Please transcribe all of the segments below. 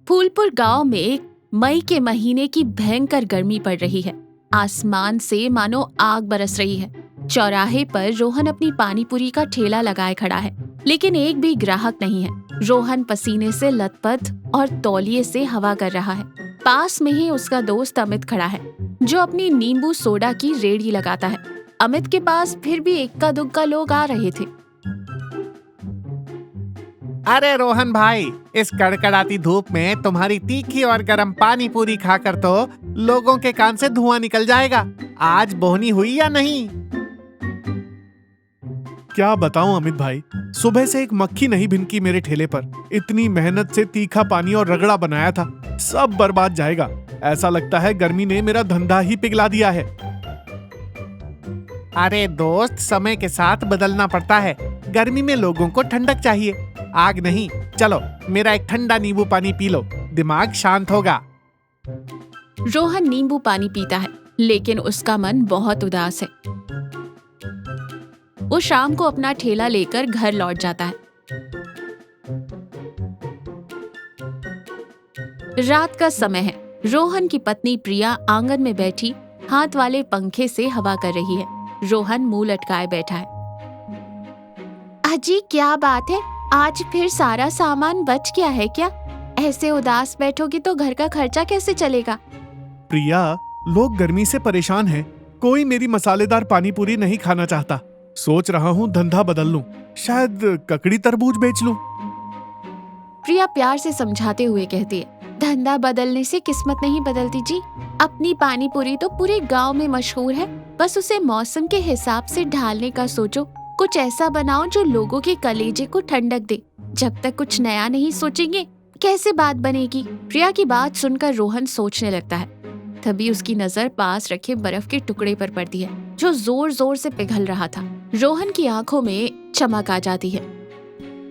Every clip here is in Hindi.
फूलपुर गांव में मई के महीने की भयंकर गर्मी पड़ रही है। आसमान से मानो आग बरस रही है। चौराहे पर रोहन अपनी पानीपुरी का ठेला लगाए खड़ा है, लेकिन एक भी ग्राहक नहीं है। रोहन पसीने से लथपथ और तौलिए से हवा कर रहा है। पास में ही उसका दोस्त अमित खड़ा है, जो अपनी नींबू सोडा की रेहड़ी लगाता है। अमित के पास फिर भी इक्का दुक्का लोग आ रहे थे। अरे रोहन भाई, इस कड़कड़ाती धूप में तुम्हारी तीखी और गर्म पानी पूरी खाकर तो लोगों के कान से धुआं निकल जाएगा। आज बोहनी हुई या नहीं? क्या बताऊं अमित भाई, सुबह से एक मक्खी नहीं भिनकी मेरे ठेले पर। इतनी मेहनत से तीखा पानी और रगड़ा बनाया था, सब बर्बाद जाएगा। ऐसा लगता है गर्मी ने मेरा धंधा ही पिघला दिया है। अरे दोस्त, समय के साथ बदलना पड़ता है। गर्मी में लोगों को ठंडक चाहिए, आग नहीं। चलो मेरा एक ठंडा नींबू पानी पी लो, दिमाग शांत होगा। रोहन नींबू पानी पीता है, लेकिन उसका मन बहुत उदास है। वो शाम को अपना ठेला लेकर घर लौट जाता है। रात का समय है। रोहन की पत्नी प्रिया आंगन में बैठी हाथ वाले पंखे से हवा कर रही है। रोहन मुंह लटकाए बैठा है। अजी, क्या बात है? आज फिर सारा सामान बच गया है क्या? ऐसे उदास बैठोगी तो घर का खर्चा कैसे चलेगा? प्रिया, लोग गर्मी से परेशान हैं। कोई मेरी मसालेदार पानी पूरी नहीं खाना चाहता। सोच रहा हूँ धंधा बदल लूं, शायद ककड़ी तरबूज बेच लूं। प्रिया प्यार से समझाते हुए कहती है, धंधा बदलने से किस्मत नहीं बदलती जी। अपनी पानी पूरी तो पूरे गांव में मशहूर है, बस उसे मौसम के हिसाब से ढालने का सोचो। कुछ ऐसा बनाओ जो लोगों के कलेजे को ठंडक दे। जब तक कुछ नया नहीं सोचेंगे कैसे बात बनेगी? प्रिया की बात सुनकर रोहन सोचने लगता है। तभी उसकी नजर पास रखे बर्फ के टुकड़े पर पड़ती है, जो जोर जोर से पिघल रहा था। रोहन की आंखों में चमक आ जाती है।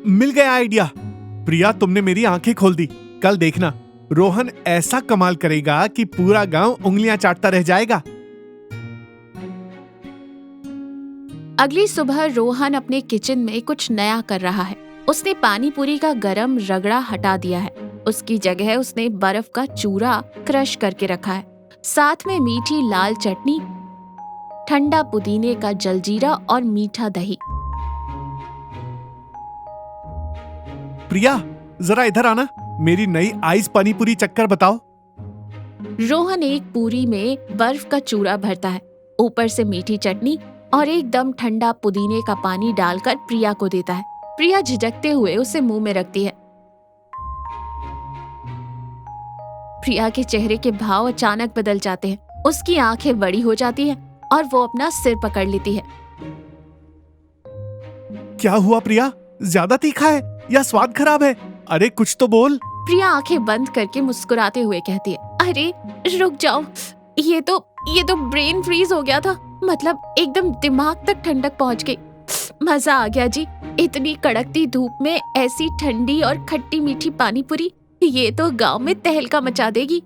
मिल गया आइडिया। प्रिया, तुमने मेरी आंखें खोल दी। कल देखना, रोहन ऐसा कमाल करेगा कि पूरा गांव उंगलियां चाटता रह जाएगा। अगली सुबह रोहन अपने किचन में कुछ नया कर रहा है। उसने पानी पूरी का गरम रगड़ा हटा दिया है। उसकी जगह उसने बर्फ का चूरा क्रश करके रखा है। साथ में मीठी लाल चटनी, ठंडा पुदीने का जलजीरा और मीठा दही। प्रिया, जरा इधर आना। मेरी नई आइस पानी पूरी चक्कर बताओ। रोहन एक पूरी में बर्फ का चूरा भरता है, ऊपर से मीठी चटनी और एकदम ठंडा पुदीने का पानी डालकर प्रिया को देता है। प्रिया झिझकते हुए उसे मुंह में रखती है। प्रिया के चेहरे के भाव अचानक बदल जाते हैं। उसकी आंखें बड़ी हो जाती हैं और वो अपना सिर पकड़ लेती है। क्या हुआ प्रिया? ज्यादा तीखा है या स्वाद खराब है? अरे कुछ तो बोल। प्रिया आंखें बंद करके मुस्कुराते हुए कहती है, अरे रुक जाओ, ये तो ब्रेन फ्रीज हो गया था। मतलब एकदम दिमाग तक ठंडक पहुंच गई। मजा आ गया जी। इतनी कड़कती धूप में ऐसी ठंडी और खट्टी मीठी पानी पूरी, ये तो गांव में तहलका मचा देगी।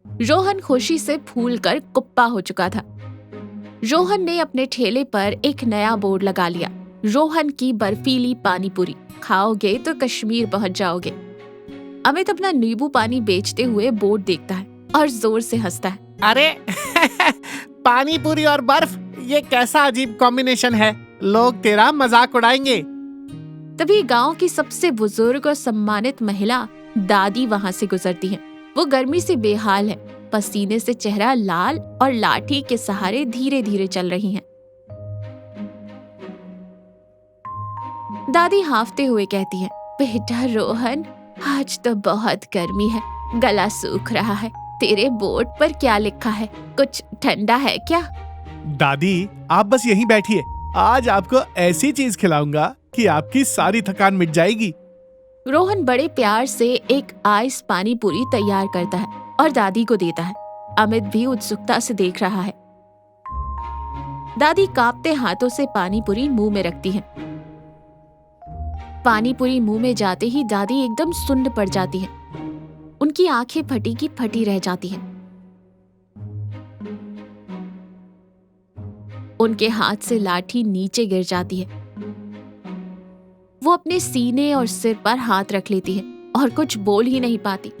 रोहन खुशी से फूलकर कुप्पा हो चुका था। रोहन ने अपने ठेले पर एक नया बोर्ड लगा लिया, रोहन की बर्फीली पानी पूरी, खाओगे तो कश्मीर पहुंच जाओगे। अमित अपना नींबू पानी बेचते हुए बोर्ड देखता है और जोर से हंसता है। अरे पानी पूरी और बर्फ, ये कैसा अजीब कॉम्बिनेशन है। लोग तेरा मजाक उड़ाएंगे। तभी गांव की सबसे बुजुर्ग और सम्मानित महिला दादी वहां से गुजरती है। वो गर्मी से बेहाल है, पसीने से चेहरा लाल और लाठी के सहारे धीरे धीरे चल रही हैं। दादी हांफते हुए कहती है, बेटा रोहन, आज तो बहुत गर्मी है, गला सूख रहा है। तेरे बोर्ड पर क्या लिखा है? कुछ ठंडा है क्या? दादी, आप बस यहीं बैठिए। आज आपको ऐसी चीज खिलाऊंगा कि आपकी सारी थकान मिट जाएगी। रोहन बड़े प्यार से एक आइस पानी पूरी तैयार करता है और दादी को देता है। अमित भी उत्सुकता से देख रहा है। दादी कांपते हाथों से पानी पूरी मुंह में रखती है। पानी पूरी मुंह में जाते ही दादी एकदम सुन्न पड़ जाती है। उनकी आंखें फटी की फटी रह जाती हैं। उनके हाथ से लाठी नीचे गिर जाती है। वो अपने सीने और सिर पर हाथ रख लेती है और कुछ बोल ही नहीं पाती।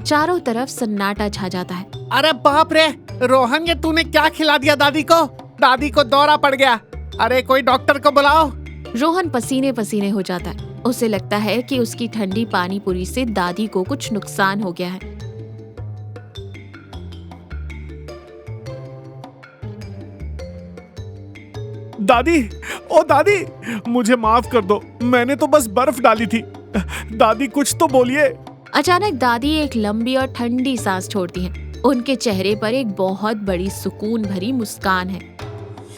चारों तरफ सन्नाटा छा जाता है। अरे बाप रे, रोहन ये तूने क्या खिला दिया दादी को? दादी को दौरा पड़ गया। अरे कोई डॉक्टर को बुलाओ। रोहन पसीने पसीने हो जाता है। उसे लगता है कि उसकी ठंडी पानी पूरी से दादी को कुछ नुकसान हो गया है। दादी, ओ दादी, मुझे माफ कर दो, मैंने तो बस बर्फ डाली थी। दादी कुछ तो बोलिए। अचानक दादी एक लंबी और ठंडी सांस छोड़ती हैं। उनके चेहरे पर एक बहुत बड़ी सुकून भरी मुस्कान है।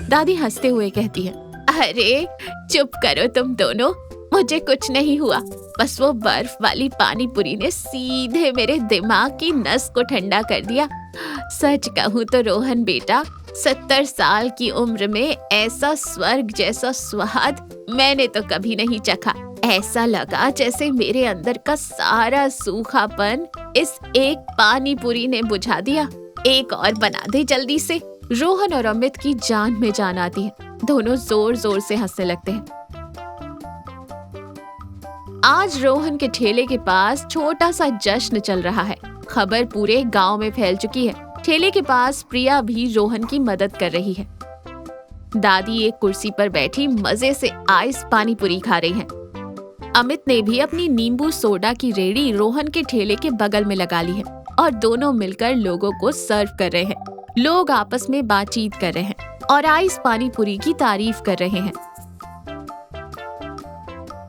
दादी हंसते हुए कहती है, अरे चुप करो तुम दोनों, मुझे कुछ नहीं हुआ। बस वो बर्फ वाली पानी पूरी ने सीधे मेरे दिमाग की नस को ठंडा कर दिया। सच कहूँ तो रोहन बेटा, 70 साल की उम्र में ऐसा स्वर्ग जैसा स्वाद मैंने तो कभी नहीं चखा। ऐसा लगा जैसे मेरे अंदर का सारा सूखापन इस एक पानी पूरी ने बुझा दिया। एक और बना दे जल्दी से। रोहन और अमित की जान में जान आती है। दोनों जोर जोर से हंसने लगते हैं। आज रोहन के ठेले के पास छोटा सा जश्न चल रहा है। खबर पूरे गांव में फैल चुकी है। ठेले के पास प्रिया भी रोहन की मदद कर रही है। दादी एक कुर्सी पर बैठी मजे से आइस पानी पूरी खा रही हैं। अमित ने भी अपनी नींबू सोडा की रेड़ी रोहन के ठेले के बगल में लगा ली है और दोनों मिलकर लोगों को सर्व कर रहे हैं। लोग आपस में बातचीत कर रहे हैं और आइस पानी पूरी की तारीफ कर रहे हैं।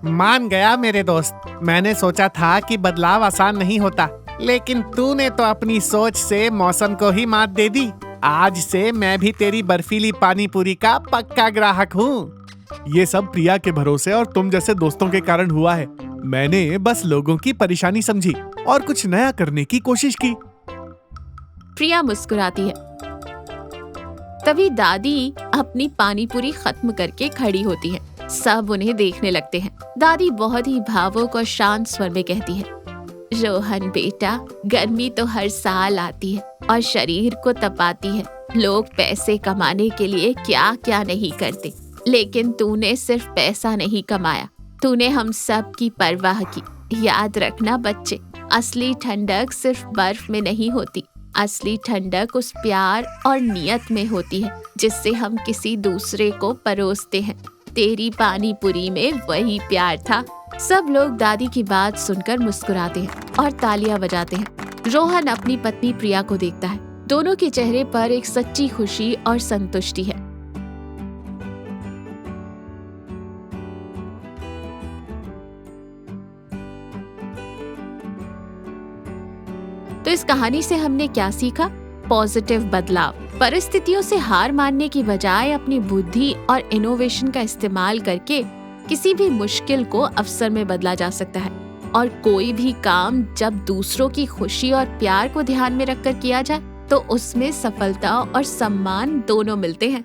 मान गया मेरे दोस्त, मैंने सोचा था कि बदलाव आसान नहीं होता, लेकिन तूने तो अपनी सोच से मौसम को ही मात दे दी। आज से मैं भी तेरी बर्फीली पानी पूरी का पक्का ग्राहक हूँ। ये सब प्रिया के भरोसे और तुम जैसे दोस्तों के कारण हुआ है। मैंने बस लोगों की परेशानी समझी और कुछ नया करने की कोशिश की। प्रिया मुस्कुराती है। तभी दादी अपनी पानी पूरी खत्म करके खड़ी होती है। सब उन्हें देखने लगते हैं। दादी बहुत ही भावुक और शांत स्वर में कहती है, रोहन बेटा, गर्मी तो हर साल आती है और शरीर को तपाती है। लोग पैसे कमाने के लिए क्या क्या नहीं करते, लेकिन तूने सिर्फ पैसा नहीं कमाया, तूने हम सब की परवाह की। याद रखना बच्चे, असली ठंडक सिर्फ बर्फ में नहीं होती। असली ठंडक उस प्यार और नियत में होती है जिससे हम किसी दूसरे को परोसते हैं। तेरी पानी पूरी में वही प्यार था। सब लोग दादी की बात सुनकर मुस्कुराते हैं और तालियां बजाते हैं। रोहन अपनी पत्नी प्रिया को देखता है। दोनों के चेहरे पर एक सच्ची खुशी और संतुष्टि है। तो इस कहानी से हमने क्या सीखा? पॉजिटिव बदलाव। परिस्थितियों से हार मानने की बजाय अपनी बुद्धि और इनोवेशन का इस्तेमाल करके किसी भी मुश्किल को अवसर में बदला जा सकता है। और कोई भी काम जब दूसरों की खुशी और प्यार को ध्यान में रखकर किया जाए तो उसमें सफलता और सम्मान दोनों मिलते हैं।